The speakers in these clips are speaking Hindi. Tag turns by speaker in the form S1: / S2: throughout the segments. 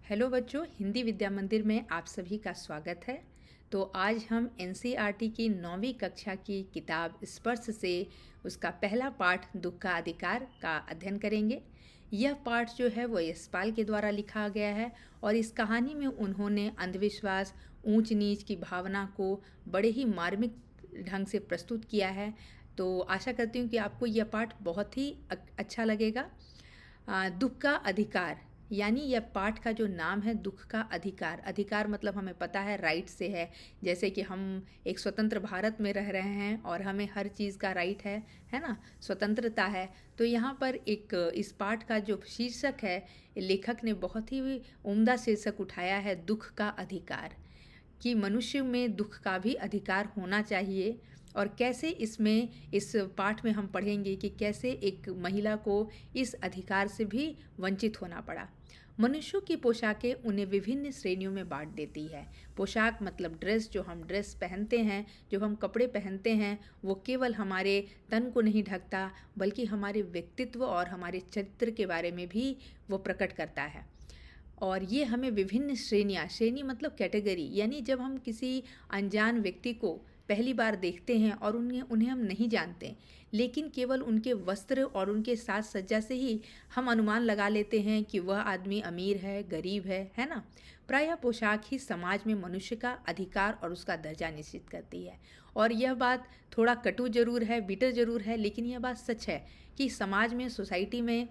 S1: हेलो बच्चों, हिंदी विद्या मंदिर में आप सभी का स्वागत है। तो आज हम एनसीईआरटी की 9वीं कक्षा की किताब स्पर्श से उसका पहला पाठ दुख का अधिकार का अध्ययन करेंगे। यह पाठ जो है वो यशपाल के द्वारा लिखा गया है और इस कहानी में उन्होंने अंधविश्वास, ऊंच नीच की भावना को बड़े ही मार्मिक ढंग से प्रस्तुत किया है। तो आशा करती हूँ कि आपको यह पाठ बहुत ही अच्छा लगेगा। दुख का अधिकार यानी यह पाठ का जो नाम है दुख का अधिकार। अधिकार मतलब हमें पता है राइट से है, जैसे कि हम एक स्वतंत्र भारत में रह रहे हैं और हमें हर चीज़ का राइट है ना, स्वतंत्रता है। तो यहाँ पर एक इस पाठ का जो शीर्षक है, लेखक ने बहुत ही उम्दा शीर्षक उठाया है, दुख का अधिकार। कि मनुष्य में दुख का भी अधिकार होना चाहिए और कैसे इस पाठ में हम पढ़ेंगे कि कैसे एक महिला को इस अधिकार से भी वंचित होना पड़ा। मनुष्यों की पोशाकें उन्हें विभिन्न श्रेणियों में बांट देती है। पोशाक मतलब ड्रेस, जो हम ड्रेस पहनते हैं, जो हम कपड़े पहनते हैं, वो केवल हमारे तन को नहीं ढकता बल्कि हमारे व्यक्तित्व और हमारे चरित्र के बारे में भी वो प्रकट करता है। और ये हमें विभिन्न श्रेणी मतलब कैटेगरी, यानी जब हम किसी अनजान व्यक्ति को पहली बार देखते हैं और उन्हें हम नहीं जानते, लेकिन केवल उनके वस्त्र और उनके साज सज्जा से ही हम अनुमान लगा लेते हैं कि वह आदमी अमीर है, गरीब है ना। प्रायः पोशाक ही समाज में मनुष्य का अधिकार और उसका दर्जा निश्चित करती है। और यह बात थोड़ा कटु जरूर है, बिटर जरूर है, लेकिन यह बात सच है कि समाज में, सोसाइटी में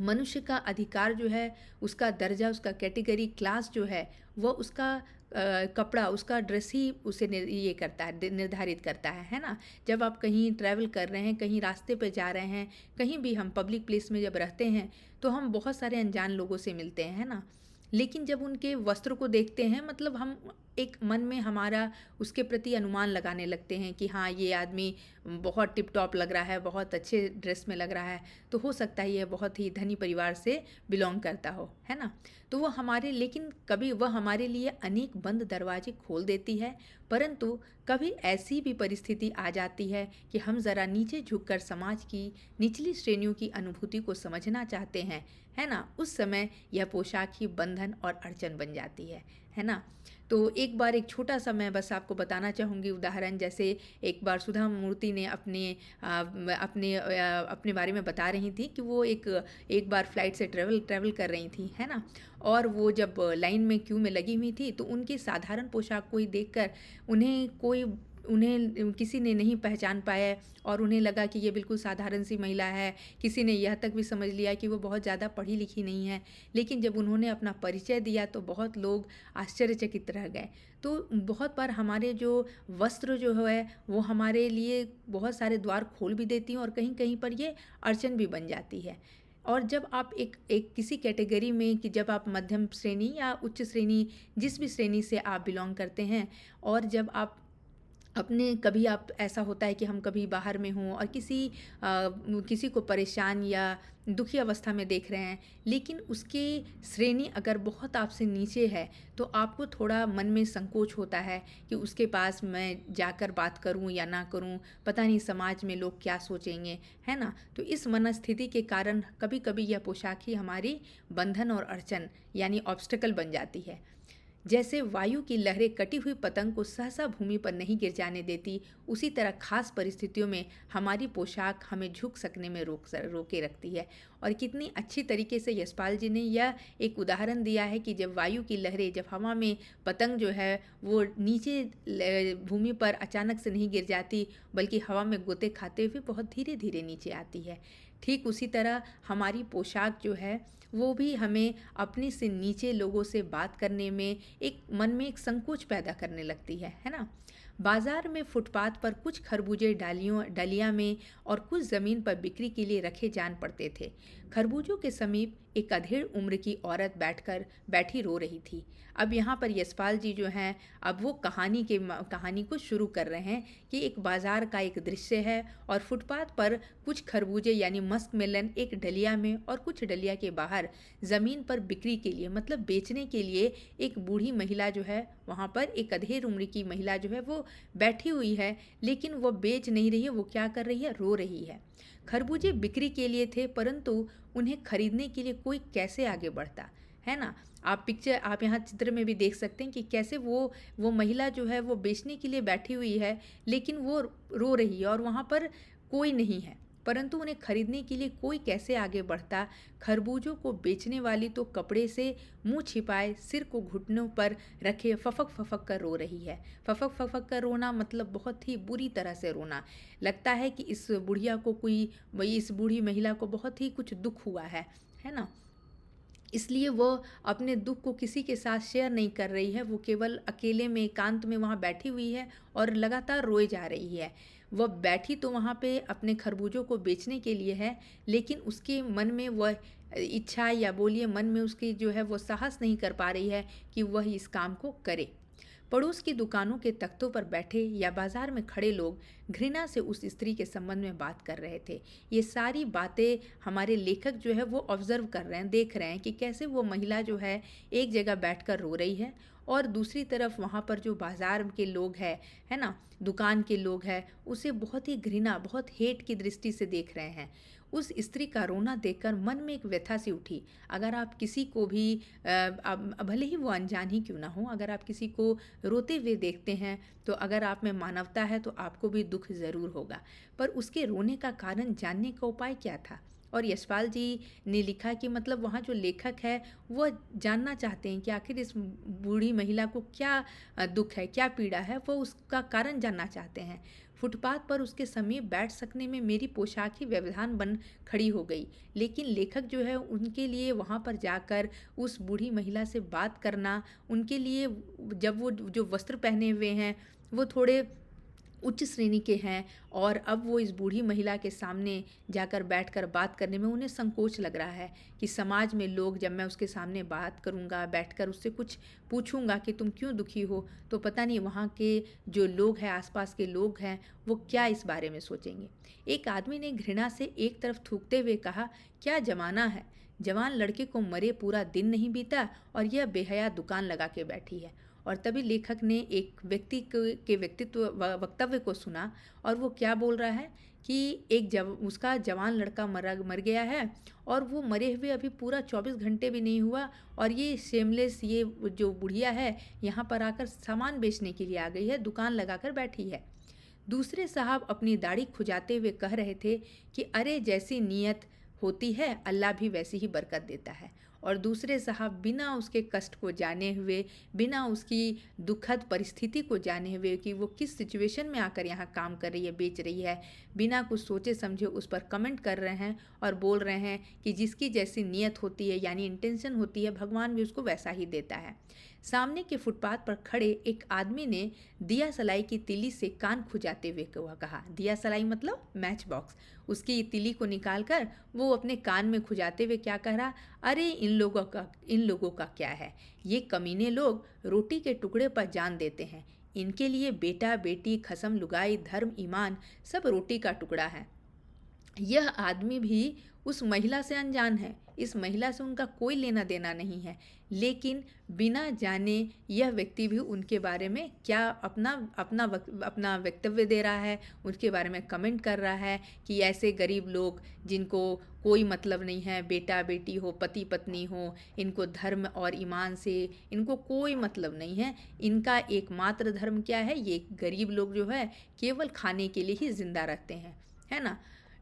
S1: मनुष्य का अधिकार जो है, उसका दर्जा, उसका कैटेगरी, क्लास जो है, वह उसका कपड़ा, उसका ड्रेस ही उसे ये करता है, निर्धारित करता है ना। जब आप कहीं ट्रैवल कर रहे हैं, कहीं रास्ते पर जा रहे हैं, कहीं भी हम पब्लिक प्लेस में जब रहते हैं तो हम बहुत सारे अनजान लोगों से मिलते हैं, है ना। लेकिन जब उनके वस्त्र को देखते हैं, मतलब हम एक मन में हमारा उसके प्रति अनुमान लगाने लगते हैं कि हाँ, ये आदमी बहुत टिप टॉप लग रहा है, बहुत अच्छे ड्रेस में लग रहा है, तो हो सकता है ये बहुत ही धनी परिवार से बिलोंग करता हो, है ना। तो वो हमारे, लेकिन कभी वह हमारे लिए अनेक बंद दरवाजे खोल देती है। परंतु कभी ऐसी भी परिस्थिति आ जाती है कि हम ज़रा नीचे झुककर समाज की निचली श्रेणियों की अनुभूति को समझना चाहते हैं, है ना। उस समय यह पोशाक ही बंधन और अड़चन बन जाती है ना। तो एक बार एक छोटा सा मैं बस आपको बताना चाहूँगी उदाहरण। जैसे एक बार सुधा मूर्ति ने अपने बारे में बता रही थी कि वो एक बार फ्लाइट से ट्रैवल कर रही थी, है ना। और वो जब लाइन में क्यू में लगी हुई थी तो उनकी साधारण पोशाक को ही देखकर उन्हें किसी ने नहीं पहचान पाया और उन्हें लगा कि ये बिल्कुल साधारण सी महिला है। किसी ने यह तक भी समझ लिया कि वो बहुत ज़्यादा पढ़ी लिखी नहीं है। लेकिन जब उन्होंने अपना परिचय दिया तो बहुत लोग आश्चर्यचकित रह गए। तो बहुत बार हमारे जो वस्त्र जो है वो हमारे लिए बहुत सारे द्वार खोल भी देती हैं और कहीं कहीं पर ये अड़चन भी बन जाती है। और जब आप एक किसी कैटेगरी में, कि जब आप मध्यम श्रेणी या उच्च श्रेणी, जिस भी श्रेणी से आप बिलोंग करते हैं, और जब आप कभी आप, ऐसा होता है कि हम कभी बाहर में हों और किसी को परेशान या दुखी अवस्था में देख रहे हैं, लेकिन उसकी श्रेणी अगर बहुत आपसे नीचे है तो आपको थोड़ा मन में संकोच होता है कि उसके पास मैं जाकर बात करूं या ना करूं, पता नहीं समाज में लोग क्या सोचेंगे, है ना। तो इस मनस्थिति के कारण कभी कभी यह पोशाक ही हमारी बंधन और अड़चन यानी ऑब्स्टेकल बन जाती है। जैसे वायु की लहरें कटी हुई पतंग को सहसा भूमि पर नहीं गिर जाने देती, उसी तरह खास परिस्थितियों में हमारी पोशाक हमें झुक सकने में रोके रखती है। और कितनी अच्छी तरीके से यशपाल जी ने यह एक उदाहरण दिया है कि जब वायु की लहरें, जब हवा में पतंग जो है वो नीचे भूमि पर अचानक से नहीं गिर जाती बल्कि हवा में गोते खाते हुए बहुत धीरे धीरे नीचे आती है, ठीक उसी तरह हमारी पोशाक जो है वो भी हमें अपने से नीचे लोगों से बात करने में एक मन में एक संकोच पैदा करने लगती है ना। बाजार में फुटपाथ पर कुछ खरबूजे डालियाँ में और कुछ ज़मीन पर बिक्री के लिए रखे जान पड़ते थे। खरबूजों के समीप एक अधेड़ उम्र की औरत बैठी रो रही थी। अब यहाँ पर यशपाल जी जो हैं, अब वो कहानी को शुरू कर रहे हैं कि एक बाज़ार का एक दृश्य है और फुटपाथ पर कुछ खरबूजे यानी मस्क मेलन एक डलिया में और कुछ डलिया के बाहर ज़मीन पर बिक्री के लिए, मतलब बेचने के लिए, एक बूढ़ी महिला जो है वहाँ पर, एक अधेड़ उम्र की महिला जो है वो बैठी हुई है। लेकिन वो बेच नहीं रही है, वो क्या कर रही है, रो रही है। खरबूजे बिक्री के लिए थे परंतु उन्हें खरीदने के लिए कोई कैसे आगे बढ़ता, है ना। आप यहाँ चित्र में भी देख सकते हैं कि कैसे वो महिला जो है वो बेचने के लिए बैठी हुई है, लेकिन वो रो रही है और वहाँ पर कोई नहीं है, परंतु उन्हें खरीदने के लिए कोई कैसे आगे बढ़ता। खरबूजों को बेचने वाली तो कपड़े से मुंह छिपाए सिर को घुटनों पर रखे फफक फफक कर रो रही है। फफक फफक कर रोना मतलब बहुत ही बुरी तरह से रोना। लगता है कि इस बुढ़िया को इस बूढ़ी महिला को बहुत ही कुछ दुख हुआ है ना। इसलिए वो अपने दुख को किसी के साथ शेयर नहीं कर रही है, वो केवल अकेले में एकांत में वहाँ बैठी हुई है और लगातार रोए जा रही है। वह बैठी तो वहाँ पे अपने खरबूजों को बेचने के लिए है, लेकिन उसके मन में वह इच्छा या बोलिए मन में उसकी जो है वो साहस नहीं कर पा रही है कि वह इस काम को करे। पड़ोस की दुकानों के तख्तों पर बैठे या बाजार में खड़े लोग घृणा से उस स्त्री के संबंध में बात कर रहे थे। ये सारी बातें हमारे लेखक जो है वो ऑब्जर्व कर रहे हैं, देख रहे हैं कि कैसे वो महिला जो है एक जगह बैठकर रो रही है और दूसरी तरफ वहाँ पर जो बाजार के लोग है ना, दुकान के लोग हैं, उसे बहुत ही घृणा, बहुत हेट की दृष्टि से देख रहे हैं। उस स्त्री का रोना देखकर मन में एक व्यथा सी उठी। अगर आप किसी को भी भले ही वो अनजान ही क्यों ना हो, अगर आप किसी को रोते हुए देखते हैं तो अगर आप में मानवता है तो आपको भी दुख ज़रूर होगा। पर उसके रोने का कारण जानने का उपाय क्या था? और यशपाल जी ने लिखा कि मतलब वहाँ जो लेखक है वो जानना चाहते हैं कि आखिर इस बूढ़ी महिला को क्या दुख है, क्या पीड़ा है, वो उसका कारण जानना चाहते हैं। फुटपाथ पर उसके समीप बैठ सकने में मेरी पोशाक ही व्यवधान बन खड़ी हो गई, लेकिन लेखक जो है उनके लिए वहाँ पर जाकर उस बूढ़ी महिला से बात करना, उनके लिए जब वो जो वस्त्र पहने हुए हैं वो थोड़े उच्च श्रेणी के हैं और अब वो इस बूढ़ी महिला के सामने जाकर बैठकर बात करने में उन्हें संकोच लग रहा है कि समाज में लोग, जब मैं उसके सामने बात करूंगा, बैठकर उससे कुछ पूछूंगा कि तुम क्यों दुखी हो, तो पता नहीं वहाँ के जो लोग हैं, आसपास के लोग हैं, वो क्या इस बारे में सोचेंगे। एक आदमी ने घृणा से एक तरफ थूकते हुए कहा, क्या जमाना है, जवान लड़के को मरे पूरा दिन नहीं बीता और यह बेहया दुकान लगा के बैठी है। और तभी लेखक ने एक व्यक्ति के वक्तव्य को सुना और वो क्या बोल रहा है कि उसका जवान लड़का मर गया है और वो मरे हुए अभी पूरा 24 घंटे भी नहीं हुआ और ये शेमलेस, ये जो बुढ़िया है यहाँ पर आकर सामान बेचने के लिए आ गई है, दुकान लगाकर बैठी है। दूसरे साहब अपनी दाढ़ी खुजाते हुए कह रहे थे कि अरे जैसी नीयत होती है अल्लाह भी वैसी ही बरकत देता है। और दूसरे साहब बिना उसके कष्ट को जाने हुए, बिना उसकी दुखद परिस्थिति को जाने हुए कि वो किस सिचुएशन में आकर यहाँ काम कर रही है, बेच रही है, बिना कुछ सोचे समझे उस पर कमेंट कर रहे हैं और बोल रहे हैं कि जिसकी जैसी नीयत होती है यानी इंटेंशन होती है, भगवान भी उसको वैसा ही देता है। सामने के फुटपाथ पर खड़े एक आदमी ने दिया सलाई की तीली से कान खुजाते हुए कहा, दिया सलाई मतलब मैच बॉक्स, उसकी तीली को निकालकर वो अपने कान में खुजाते हुए क्या कह रहा, अरे इन लोगों का क्या है, ये कमीने लोग रोटी के टुकड़े पर जान देते हैं, इनके लिए बेटा बेटी खसम लुगाई धर्म ईमान सब रोटी का टुकड़ा है। यह आदमी भी उस महिला से अनजान है, इस महिला से उनका कोई लेना देना नहीं है, लेकिन बिना जाने यह व्यक्ति भी उनके बारे में क्या अपना वक्तव्य दे रहा है, उनके बारे में कमेंट कर रहा है कि ऐसे गरीब लोग जिनको कोई मतलब नहीं है, बेटा बेटी हो, पति पत्नी हो, इनको धर्म और ईमान से इनको कोई मतलब नहीं है, इनका एकमात्र धर्म क्या है, ये गरीब लोग जो है केवल खाने के लिए ही जिंदा रहते हैं, है ना।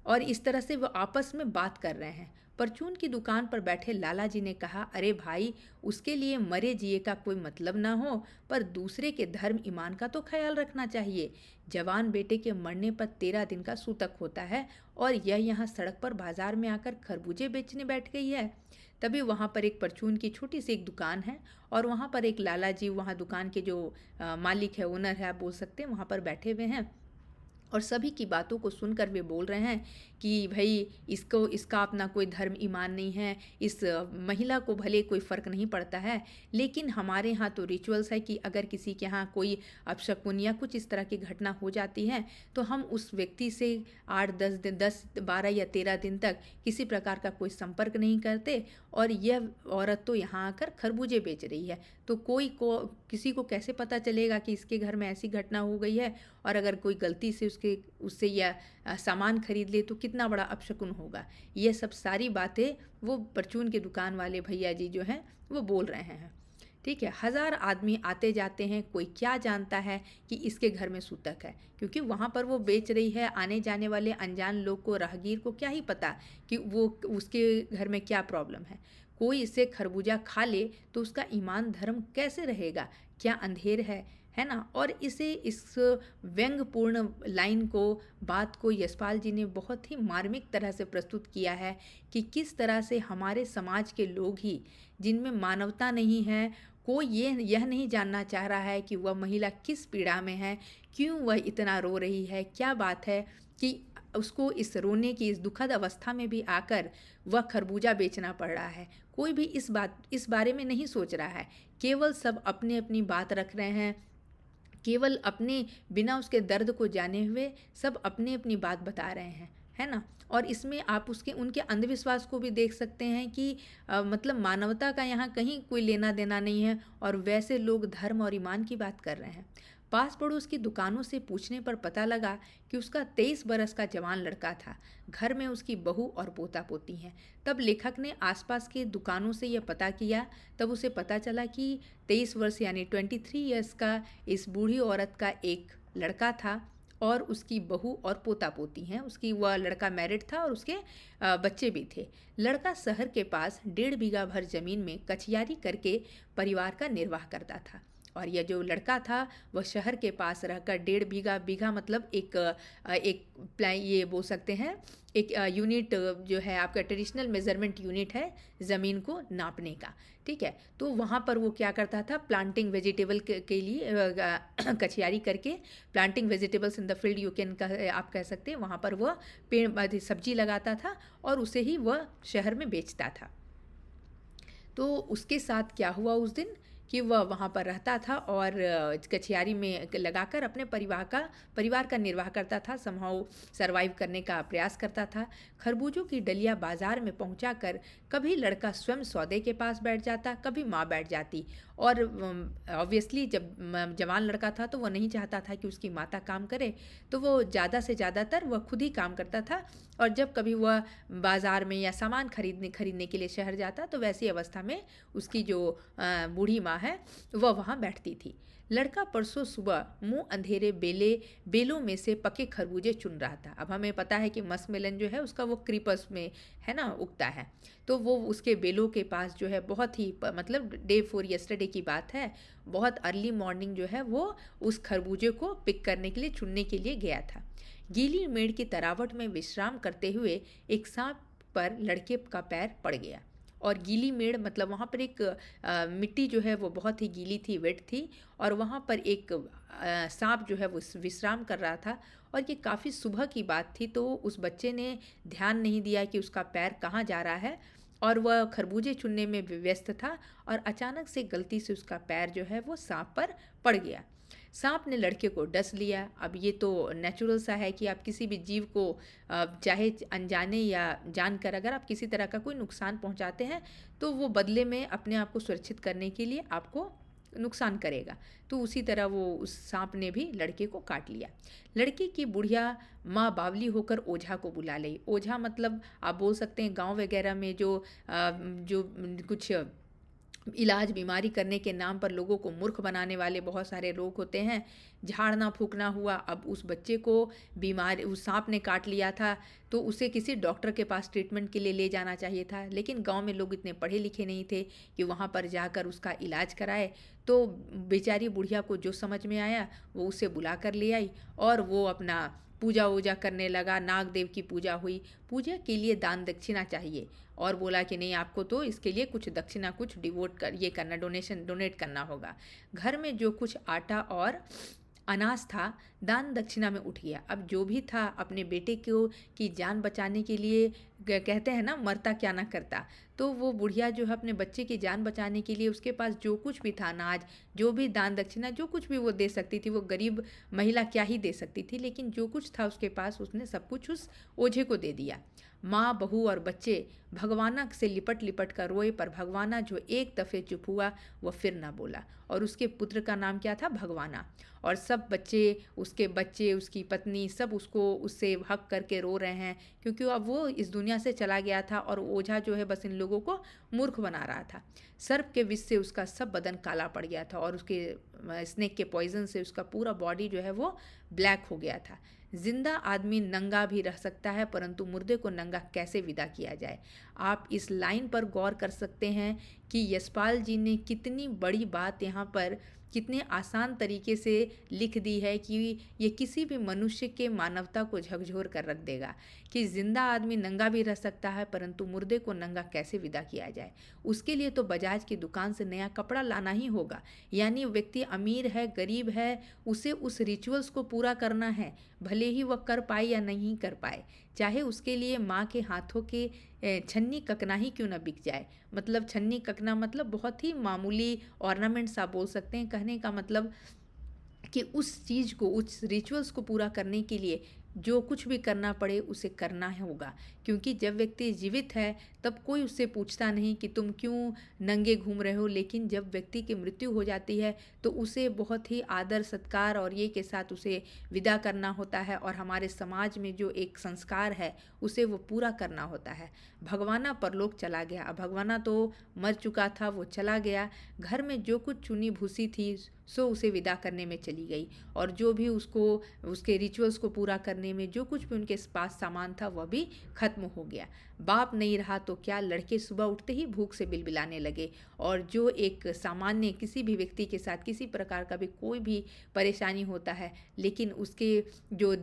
S1: और इस तरह से वो आपस में बात कर रहे हैं। परचून की दुकान पर बैठे लाला जी ने कहा, अरे भाई, उसके लिए मरे जिए का कोई मतलब ना हो, पर दूसरे के धर्म ईमान का तो ख्याल रखना चाहिए। जवान बेटे के मरने पर 13 दिन का सूतक होता है और यह यहाँ सड़क पर बाजार में आकर खरबूजे बेचने बैठ गई है। तभी वहाँ पर एक परचून की छोटी सी एक दुकान है और वहाँ पर एक लाला जी, वहाँ दुकान के जो मालिक है, ओनर है, आप बोल सकते हैं, वहाँ पर बैठे हुए हैं और सभी की बातों को सुनकर वे बोल रहे हैं कि भाई इसका अपना कोई धर्म ईमान नहीं है, इस महिला को भले कोई फ़र्क नहीं पड़ता है, लेकिन हमारे यहाँ तो रिचुअल्स है कि अगर किसी के यहाँ कोई अपशकुन या कुछ इस तरह की घटना हो जाती है तो हम उस व्यक्ति से 8-10 दिन, 10, 12 या 13 दिन तक किसी प्रकार का कोई संपर्क नहीं करते। और यह औरत तो यहाँ आकर खरबूजे बेच रही है, तो किसी को कैसे पता चलेगा कि इसके घर में ऐसी घटना हो गई है, और अगर कोई गलती से उससे यह सामान खरीद ले तो कितना बड़ा अपशकुन होगा। ये सब सारी बातें वो परचून के दुकान वाले भैया जी जो हैं वो बोल रहे हैं। ठीक है, 1000 आदमी आते जाते हैं, कोई क्या जानता है कि इसके घर में सूतक है, क्योंकि वहाँ पर वो बेच रही है। आने जाने वाले अनजान लोग को, राहगीर को क्या ही पता कि वो उसके घर में क्या प्रॉब्लम है। कोई इसे खरबूजा खा ले तो उसका ईमान धर्म कैसे रहेगा, क्या अंधेर है ना। और इस व्यंग्यपूर्ण लाइन को, बात को यशपाल जी ने बहुत ही मार्मिक तरह से प्रस्तुत किया है कि किस तरह से हमारे समाज के लोग ही, जिनमें मानवता नहीं है, कोई यह नहीं जानना चाह रहा है कि वह महिला किस पीड़ा में है, क्यों वह इतना रो रही है, क्या बात है कि उसको इस रोने की, इस दुखद अवस्था में भी आकर वह खरबूजा बेचना पड़ रहा है। कोई भी इस बारे में नहीं सोच रहा है। केवल सब अपनी अपनी बात रख रहे हैं, केवल अपने बिना उसके दर्द को जाने हुए सब अपनी अपनी बात बता रहे हैं, है ना। और इसमें आप उनके अंधविश्वास को भी देख सकते हैं कि मतलब मानवता का यहाँ कहीं कोई लेना देना नहीं है, और वैसे लोग धर्म और ईमान की बात कर रहे हैं। पास पड़ोस की दुकानों से पूछने पर पता लगा कि उसका 23 बरस का जवान लड़का था। घर में उसकी बहू और पोता पोती हैं। तब लेखक ने आसपास के दुकानों से यह पता किया, तब उसे पता चला कि 23 वर्ष यानी 23 ईयर्स का इस बूढ़ी औरत का एक लड़का था और उसकी बहू और पोता पोती हैं। वह लड़का मैरिड था और उसके बच्चे भी थे। लड़का शहर के पास 1.5 बीघा भर जमीन में कचियारी करके परिवार का निर्वाह करता था। और यह जो लड़का था वह शहर के पास रहकर 1.5 बीघा मतलब ये बोल सकते हैं एक यूनिट जो है आपका ट्रेडिशनल मेजरमेंट यूनिट है ज़मीन को नापने का। ठीक है, तो वहाँ पर वो क्या करता था, प्लांटिंग वेजिटेबल के लिए कचियारी करके, planting vegetables in the field आप कह सकते हैं, वहाँ पर वह पेड़ सब्जी लगाता था और उसे ही वह शहर में बेचता था। तो उसके साथ क्या हुआ उस दिन कि वह वहाँ पर रहता था और कचियारी में लगाकर अपने परिवार का निर्वाह करता था, समहाउ सरवाइव करने का प्रयास करता था। खरबूजों की डलिया बाजार में पहुंचाकर कभी लड़का स्वयं सौदे के पास बैठ जाता, कभी माँ बैठ जाती। और ऑब्वियसली जब जवान लड़का था तो वह नहीं चाहता था कि उसकी माता काम करे, तो वो ज़्यादा से ज़्यादातर वह खुद ही काम करता था। और जब कभी वह बाज़ार में या सामान खरीदने के लिए शहर जाता तो वैसी अवस्था में उसकी जो बूढ़ी माँ है वह वहाँ बैठती थी। लड़का परसों सुबह मुंह अंधेरे बेलों में से पके खरबूजे चुन रहा था। अब हमें पता है कि मस्कमेलन जो है उसका वो क्रीपर्स में है ना उगता है, तो वो उसके बेलों के पास जो है बहुत ही मतलब डे फॉर यस्टरडे की बात है, बहुत अर्ली मॉर्निंग जो है वो उस खरबूजे को पिक करने के लिए, चुनने के लिए गया था। गीली मेड़ की तरावट में विश्राम करते हुए एक सांप पर लड़के का पैर पड़ गया। और गीली मेड़ मतलब वहाँ पर एक मिट्टी जो है वो बहुत ही गीली थी, वेट थी, और वहाँ पर एक सांप जो है वो विश्राम कर रहा था। और ये काफ़ी सुबह की बात थी, तो उस बच्चे ने ध्यान नहीं दिया कि उसका पैर कहाँ जा रहा है, और वह खरबूजे चुनने में व्यस्त था, और अचानक से गलती से उसका पैर जो है वो सांप पर पड़ गया। सांप ने लड़के को डस लिया। अब ये तो नेचुरल सा है कि आप किसी भी जीव को चाहे अनजाने या जानकर अगर आप किसी तरह का कोई नुकसान पहुंचाते हैं तो वो बदले में अपने आप को सुरक्षित करने के लिए आपको नुकसान करेगा। तो उसी तरह वो उस सांप ने भी लड़के को काट लिया। लड़के की बुढ़िया माँ बावली होकर ओझा को बुला ली। ओझा मतलब आप बोल सकते हैं गांव वगैरह में जो कुछ इलाज बीमारी करने के नाम पर लोगों को मूर्ख बनाने वाले बहुत सारे लोग होते हैं। झाड़ना फूकना हुआ, अब उस बच्चे को उस सांप ने काट लिया था तो उसे किसी डॉक्टर के पास ट्रीटमेंट के लिए ले जाना चाहिए था, लेकिन गांव में लोग इतने पढ़े लिखे नहीं थे कि वहां पर जाकर उसका इलाज कराए। तो बेचारी बुढ़िया को जो समझ में आया वो उसे बुला कर ले आई और वो अपना पूजा वूजा करने लगा। नागदेव की पूजा हुई। पूजा के लिए दान दक्षिणा चाहिए, और बोला कि नहीं, आपको तो इसके लिए कुछ दक्षिणा, कुछ डोनेट करना होगा। घर में जो कुछ आटा और अनाज था दान दक्षिणा में उठ गया। अब जो भी था अपने बेटे की जान बचाने के लिए, कहते हैं ना मरता क्या ना करता, तो वो बुढ़िया जो है अपने बच्चे की जान बचाने के लिए उसके पास जो कुछ भी था, अनाज, जो भी दान दक्षिणा, जो कुछ भी वो दे सकती थी, वो गरीब महिला क्या ही दे सकती थी, लेकिन जो कुछ था उसके पास उसने सब कुछ उस ओझे को दे दिया। माँ, बहू और बच्चे भगवाना से लिपट लिपट कर रोए, पर भगवाना जो एक दफ़े चुप हुआ वह फिर ना बोला। और उसके पुत्र का नाम क्या था? भगवाना। और सब बच्चे, उसकी पत्नी, सब उससे हक करके रो रहे हैं, क्योंकि अब वो इस दुनिया से चला गया था और ओझा जो है बस इन लोगों को मूर्ख बना रहा था। सर्प के विष से उसका सब बदन काला पड़ गया था और उसके स्नेक के पॉइजन से उसका पूरा बॉडी जो है वो ब्लैक हो गया था। जिंदा आदमी नंगा भी रह सकता है, परंतु मुर्दे को नंगा कैसे विदा किया जाए? आप इस लाइन पर गौर कर सकते हैं कि यशपाल जी ने कितनी बड़ी बात यहाँ पर कितने आसान तरीके से लिख दी है कि ये किसी भी मनुष्य के मानवता को झकझोर कर रख देगा कि जिंदा आदमी नंगा भी रह सकता है, परंतु मुर्दे को नंगा कैसे विदा किया जाए। उसके लिए तो बजाज की दुकान से नया कपड़ा लाना ही होगा। यानी व्यक्ति अमीर है, गरीब है, उसे उस रिचुअल्स को पूरा करना है, भले ही वह कर पाए या नहीं कर पाए। चाहे उसके लिए माँ के हाथों के छन्नी ककना ही क्यों न बिक जाए। मतलब छन्नी ककना मतलब बहुत ही मामूली ऑर्नामेंट्स आप बोल सकते हैं। कहने का मतलब कि उस चीज़ को, उस रिचुअल्स को पूरा करने के लिए जो कुछ भी करना पड़े उसे करना होगा। क्योंकि जब व्यक्ति जीवित है तब कोई उससे पूछता नहीं कि तुम क्यों नंगे घूम रहे हो, लेकिन जब व्यक्ति की मृत्यु हो जाती है तो उसे बहुत ही आदर सत्कार और ये के साथ उसे विदा करना होता है, और हमारे समाज में जो एक संस्कार है उसे वो पूरा करना होता है। भगवाना परलोक चला गया। अब भगवाना तो मर चुका था, वो चला गया। घर में जो कुछ चुनी भूसी थी सो उसे विदा करने में चली गई, और जो भी उसको उसके रिचुअल्स को पूरा करने में जो कुछ भी उनके पास सामान था वह भी खत्म हो गया। बाप नहीं रहा तो क्या, लड़के सुबह उठते ही भूख से बिलबिलाने लगे। और जो एक सामान्य किसी भी व्यक्ति के साथ किसी प्रकार का भी कोई भी परेशानी होता है, लेकिन उसके जो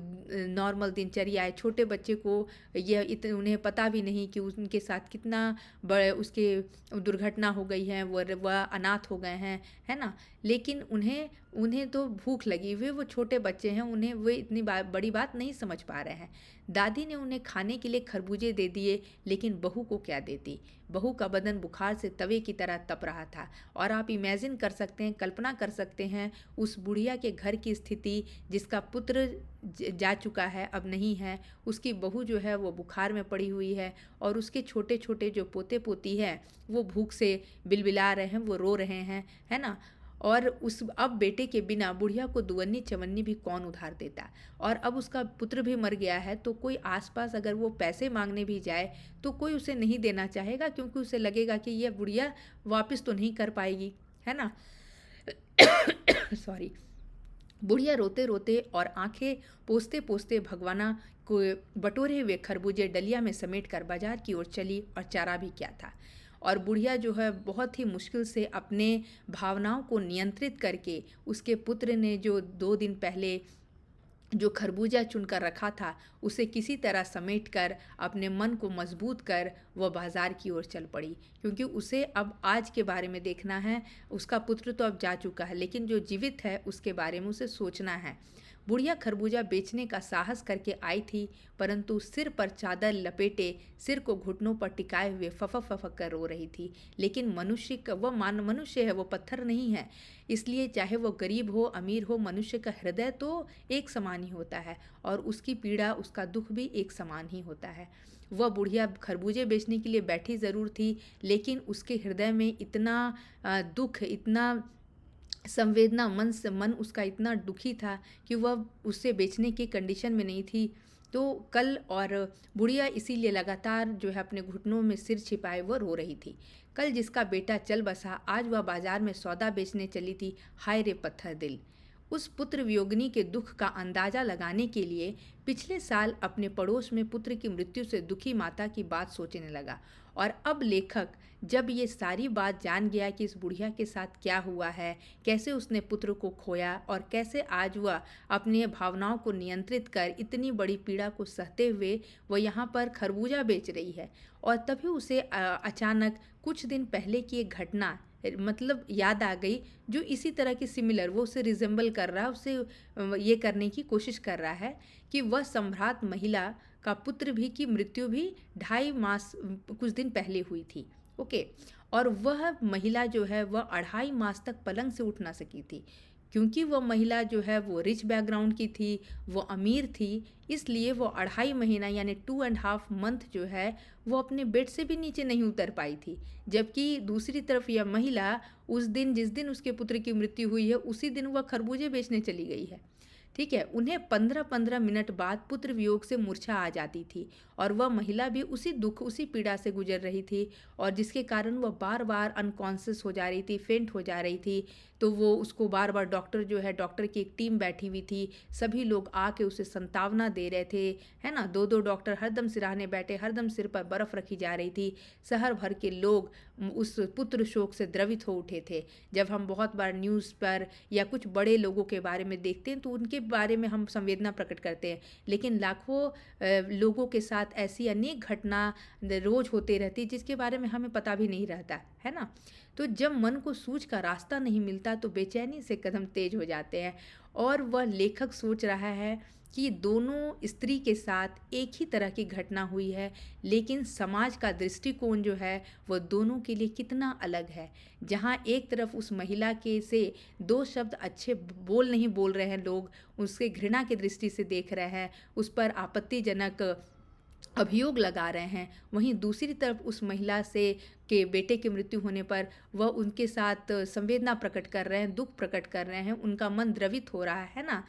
S1: नॉर्मल दिनचर्या है, छोटे बच्चे को उन्हें पता भी नहीं कि उनके साथ कितना बड़े उसके दुर्घटना हो गई है, वह अनाथ हो गए हैं, है ना। लेकिन उन्हें तो भूख लगी हुई, वो छोटे बच्चे हैं, उन्हें वे इतनी बड़ी बात नहीं समझ पा रहे हैं। दादी ने उन्हें खाने के लिए खरबूजे दे दिए, लेकिन बहू को क्या देती। बहू का बदन बुखार से तवे की तरह तप रहा था, और आप इमेजिन कर सकते हैं, कल्पना कर सकते हैं उस बुढ़िया के घर की स्थिति, जिसका पुत्र जा चुका है, अब नहीं है। उसकी बहू जो है वो बुखार में पड़ी हुई है, और उसके छोटे छोटे जो पोते पोती हैं वो भूख से बिलबिला रहे हैं, वो रो रहे हैं, है ना। और अब बेटे के बिना बुढ़िया को दुवन्नी चवन्नी भी कौन उधार देता। और अब उसका पुत्र भी मर गया है, तो कोई आसपास अगर वो पैसे मांगने भी जाए तो कोई उसे नहीं देना चाहेगा, क्योंकि उसे लगेगा कि यह बुढ़िया वापस तो नहीं कर पाएगी, है ना। सॉरी। बुढ़िया रोते रोते और आंखें पोंछते पोंछते भगवाना को बटोरे हुए खरबूजे डलिया में समेट कर बाजार की ओर चली, और चारा भी क्या था। और बुढ़िया जो है बहुत ही मुश्किल से अपने भावनाओं को नियंत्रित करके, उसके पुत्र ने जो 2 दिन पहले जो खरबूजा चुनकर रखा था उसे किसी तरह समेट कर अपने मन को मजबूत कर वह बाजार की ओर चल पड़ी, क्योंकि उसे अब आज के बारे में देखना है। उसका पुत्र तो अब जा चुका है, लेकिन जो जीवित है उसके बारे में उसे सोचना है। बुढ़िया खरबूजा बेचने का साहस करके आई थी, परंतु सिर पर चादर लपेटे, सिर को घुटनों पर टिकाए हुए फफक फफक कर रो रही थी। लेकिन मनुष्य है, वो पत्थर नहीं है। इसलिए चाहे वो गरीब हो अमीर हो, मनुष्य का हृदय तो एक समान ही होता है, और उसकी पीड़ा, उसका दुख भी एक समान ही होता है। वह बुढ़िया खरबूजे बेचने के लिए बैठी ज़रूर थी, लेकिन उसके हृदय में इतना दुख, इतना संवेदना, मन उसका इतना दुखी था कि वह उससे बेचने की कंडीशन में नहीं थी। तो कल, और बुढ़िया इसीलिए लगातार जो है अपने घुटनों में सिर छिपाए वह रो रही थी। कल जिसका बेटा चल बसा, आज वह बाजार में सौदा बेचने चली थी। हाय रे पत्थर दिल। उस पुत्र वियोगिनी के दुख का अंदाजा लगाने के लिए पिछले साल अपने पड़ोस में पुत्र की मृत्यु से दुखी माता की बात सोचने लगा, और अब लेखक जब ये सारी बात जान गया कि इस बुढ़िया के साथ क्या हुआ है, कैसे उसने पुत्र को खोया, और कैसे आज वह अपनी भावनाओं को नियंत्रित कर इतनी बड़ी पीड़ा को सहते हुए वह यहाँ पर खरबूजा बेच रही है, और तभी उसे अचानक कुछ दिन पहले की एक घटना मतलब याद आ गई, जो इसी तरह की सिमिलर, वो उसे रिजेंबल कर रहा है, उसे ये करने की कोशिश कर रहा है कि वह सम्राट महिला का पुत्र भी की मृत्यु भी 2.5 मास कुछ दिन पहले हुई थी। ओके। और वह महिला जो है वह 2.5 मास तक पलंग से उठ ना सकी थी। क्योंकि वो महिला जो है वो रिच बैकग्राउंड की थी, वो अमीर थी, इसलिए वो 2.5 महीना यानी 2.5 मंथ जो है वो अपने बेड से भी नीचे नहीं उतर पाई थी। जबकि दूसरी तरफ यह महिला उस दिन, जिस दिन उसके पुत्र की मृत्यु हुई है, उसी दिन वह खरबूजे बेचने चली गई है। ठीक है, उन्हें 15-15 मिनट बाद पुत्र वियोग से मूर्छा आ जाती थी और वह महिला भी उसी दुख, उसी पीड़ा से गुजर रही थी और जिसके कारण वह बार बार अनकॉन्शियस हो जा रही थी, फेंट हो जा रही थी। तो वो उसको बार बार डॉक्टर जो है, डॉक्टर की एक टीम बैठी हुई थी, सभी लोग आके उसे सांत्वना दे रहे थे, है ना। 2-2 डॉक्टर हरदम सिरहाने बैठे, हरदम सिर पर बर्फ़ रखी जा रही थी। शहर भर के लोग उस पुत्र शोक से द्रवित हो उठे थे। जब हम बहुत बार न्यूज़ पर या कुछ बड़े लोगों के बारे में देखते हैं तो उनके बारे में हम संवेदना प्रकट करते हैं, लेकिन लाखों लोगों के साथ ऐसी अनेक घटना रोज़ होते रहती जिसके बारे में हमें पता भी नहीं रहता, है ना। तो जब मन को सूझ का रास्ता नहीं मिलता तो बेचैनी से कदम तेज हो जाते हैं और वह लेखक सोच रहा है कि दोनों स्त्री के साथ एक ही तरह की घटना हुई है, लेकिन समाज का दृष्टिकोण जो है वह दोनों के लिए कितना अलग है। जहाँ एक तरफ उस महिला के से 2 शब्द अच्छे बोल नहीं बोल रहे हैं लोग, उसके घृणा की दृष्टि से देख रहे हैं, उस पर आपत्तिजनक अभियोग लगा रहे हैं, वहीं दूसरी तरफ उस महिला से के बेटे की मृत्यु होने पर वह उनके साथ संवेदना प्रकट कर रहे हैं, दुख प्रकट कर रहे हैं, उनका मन द्रवित हो रहा है ना।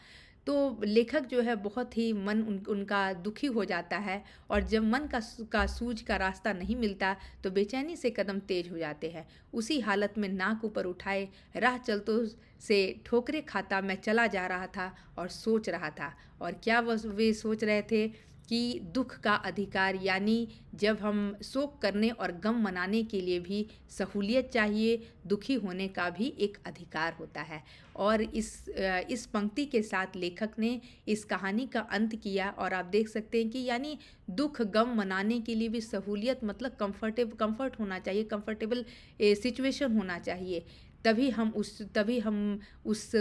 S1: तो लेखक जो है बहुत ही मन उनका दुखी हो जाता है और जब मन का सूझ का रास्ता नहीं मिलता तो बेचैनी से कदम तेज हो जाते हैं। उसी हालत में नाक ऊपर उठाए राह चलतों से ठोकरे खाता मैं चला जा रहा था और सोच रहा था। और क्या वे सोच रहे थे कि दुख का अधिकार, यानी जब हम शोक करने और गम मनाने के लिए भी सहूलियत चाहिए, दुखी होने का भी एक अधिकार होता है। और इस पंक्ति के साथ लेखक ने इस कहानी का अंत किया और आप देख सकते हैं कि यानी दुख गम मनाने के लिए भी सहूलियत, मतलब कंफर्ट होना चाहिए, कंफर्टेबल सिचुएशन होना चाहिए। तभी हम उस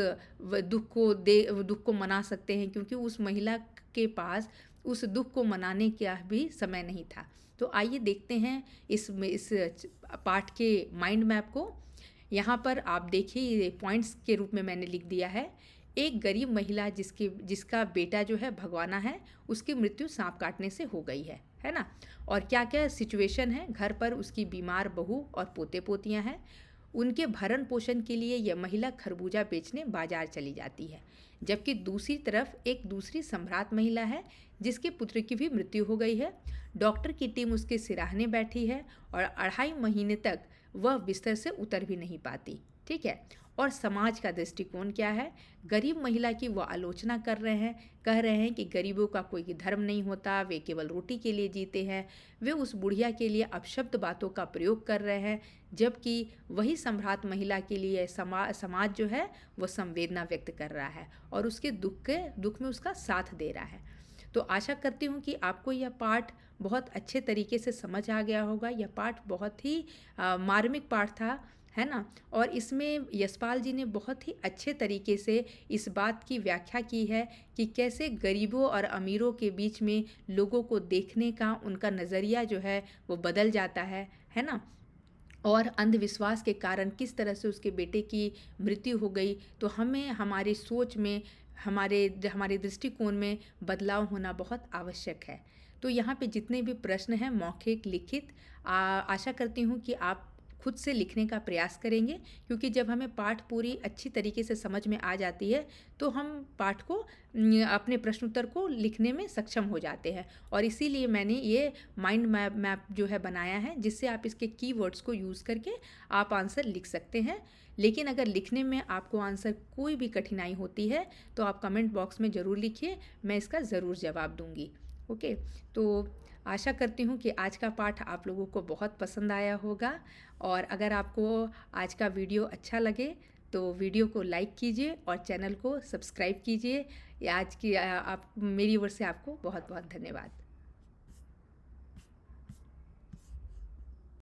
S1: दुख को मना सकते हैं, क्योंकि उस महिला के पास उस दुख को मनाने का भी समय नहीं था। तो आइए देखते हैं इस पाठ के माइंड मैप को। यहाँ पर आप देखिए, ये पॉइंट्स के रूप में मैंने लिख दिया है। एक गरीब महिला जिसका बेटा जो है भगवाना है, उसकी मृत्यु सांप काटने से हो गई है ना। और क्या क्या सिचुएशन है, घर पर उसकी बीमार बहू और पोते पोतियाँ हैं। उनके भरण पोषण के लिए यह महिला खरबूजा बेचने बाजार चली जाती है, जबकि दूसरी तरफ एक दूसरी सम्राट महिला है जिसके पुत्र की भी मृत्यु हो गई है। डॉक्टर की टीम उसके सिराहने बैठी है और 2.5 महीने तक वह बिस्तर से उतर भी नहीं पाती। ठीक है, और समाज का दृष्टिकोण क्या है, गरीब महिला की वो आलोचना कर रहे हैं, कह रहे हैं कि गरीबों का कोई धर्म नहीं होता, वे केवल रोटी के लिए जीते हैं। वे उस बुढ़िया के लिए अपशब्द बातों का प्रयोग कर रहे हैं, जबकि वही सम्राट महिला के लिए समाज जो है वो संवेदना व्यक्त कर रहा है और उसके दुख में उसका साथ दे रहा है। तो आशा करती हूँ कि आपको यह पाठ बहुत अच्छे तरीके से समझ आ गया होगा। यह पाठ बहुत ही मार्मिक पाठ था, है ना। और इसमें यशपाल जी ने बहुत ही अच्छे तरीके से इस बात की व्याख्या की है कि कैसे गरीबों और अमीरों के बीच में लोगों को देखने का उनका नज़रिया जो है वो बदल जाता है ना। और अंधविश्वास के कारण किस तरह से उसके बेटे की मृत्यु हो गई। तो हमें हमारी सोच में, हमारे दृष्टिकोण में बदलाव होना बहुत आवश्यक है। तो यहाँ पे जितने भी प्रश्न हैं मौखिक, लिखित, आशा करती हूँ कि आप खुद से लिखने का प्रयास करेंगे, क्योंकि जब हमें पाठ पूरी अच्छी तरीके से समझ में आ जाती है तो हम पाठ को, अपने प्रश्नोत्तर को लिखने में सक्षम हो जाते हैं। और इसीलिए मैंने ये माइंड मैप जो है बनाया है, जिससे आप इसके कीवर्ड्स को यूज़ करके आप आंसर लिख सकते हैं। लेकिन अगर लिखने में आपको आंसर कोई भी कठिनाई होती है तो आप कमेंट बॉक्स में ज़रूर लिखिए, मैं इसका ज़रूर जवाब दूंगी। ओके, तो आशा करती हूँ कि आज का पाठ आप लोगों को बहुत पसंद आया होगा। और अगर आपको आज का वीडियो अच्छा लगे तो वीडियो को लाइक कीजिए और चैनल को सब्सक्राइब कीजिए। आज की आप मेरी ओर से आपको बहुत बहुत धन्यवाद।